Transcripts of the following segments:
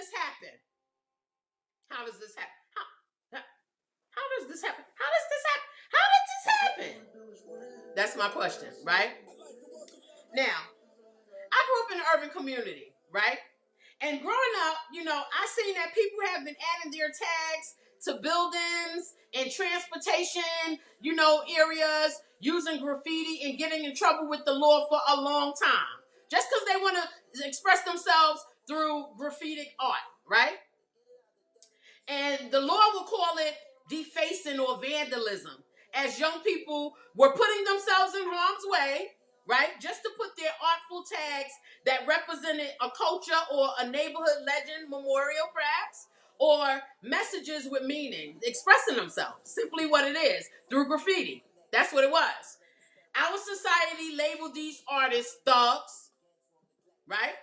this happen? How does this happen? How does this happen? How does this happen? How did this happen? That's my question, right? Now, I grew up in an urban community, right? And growing up, I seen that people have been adding their tags to buildings and transportation, areas, using graffiti and getting in trouble with the law for a long time. Just because they want to express themselves through graffiti art, right? And the law will call it defacing or vandalism, as young people were putting themselves in harm's way, right? Just to put their artful tags that represented a culture or a neighborhood legend, memorial perhaps, or messages with meaning, expressing themselves, simply what it is, through graffiti. That's what it was. Our society labeled these artists thugs, right?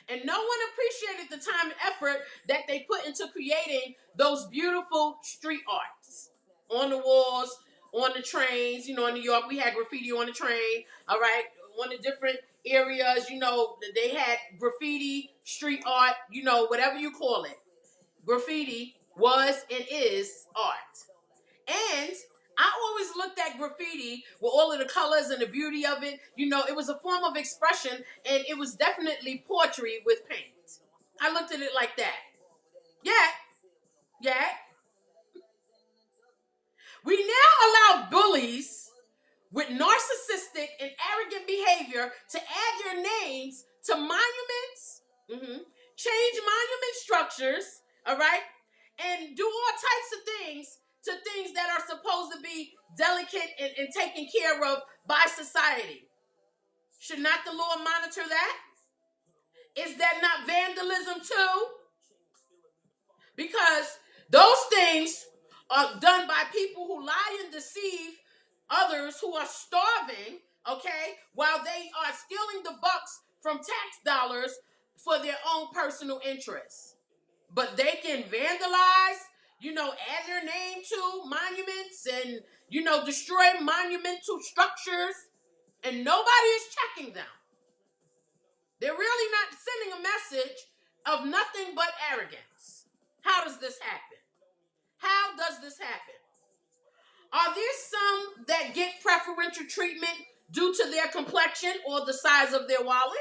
And no one appreciated the time and effort that they put into creating those beautiful street arts on the walls, on the trains. In New York, we had graffiti on the train, all right? On the different areas, they had graffiti, street art, whatever you call it. Graffiti was and is art. And I always looked at graffiti with all of the colors and the beauty of it. It was a form of expression, and it was definitely poetry with paint. I looked at it like that. Yeah. We now allow bullies with narcissistic and arrogant behavior to add their names to monuments, change monument structures, all right, and do all types of things to things that are supposed to be delicate and taken care of by society. Should not the law monitor that? Is that not vandalism too? Because those things are done by people who lie and deceive others who are starving, okay, while they are stealing the bucks from tax dollars for their own personal interests. But they can vandalize, add their name to monuments and, destroy monumental structures, and nobody is checking them. They're really not sending a message of nothing but arrogance. How does this happen? How does this happen? Are there some that get preferential treatment due to their complexion or the size of their wallet?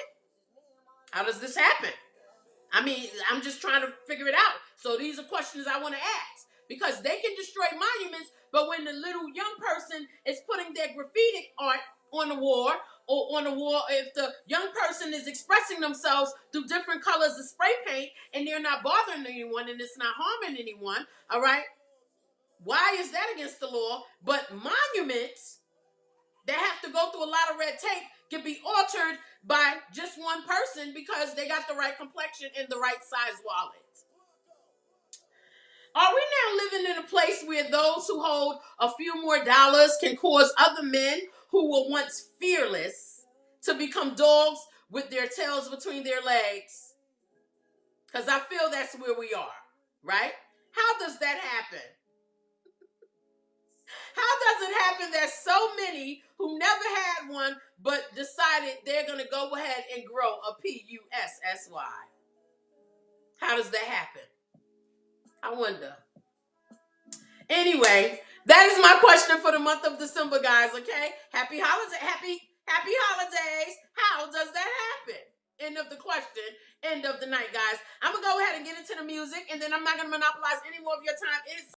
How does this happen? I'm just trying to figure it out. So these are questions I want to ask. Because they can destroy monuments, but when the little young person is putting their graffiti art on the wall, if the young person is expressing themselves through different colors of spray paint and they're not bothering anyone and it's not harming anyone, all right? Why is that against the law? But monuments that have to go through a lot of red tape can be altered by just one person because they got the right complexion and the right size wallet. Are we now living in a place where those who hold a few more dollars can cause other men who were once fearless to become dogs with their tails between their legs? Because I feel that's where we are, right? How does that happen? How does it happen that so many who never had one but decided they're going to go ahead and grow a Pussy? How does that happen? I wonder. Anyway, that is my question for the month of December, guys, okay? Happy holidays. How does that happen? End of the question. End of the night, guys. I'm going to go ahead and get into the music, and then I'm not going to monopolize any more of your time. It is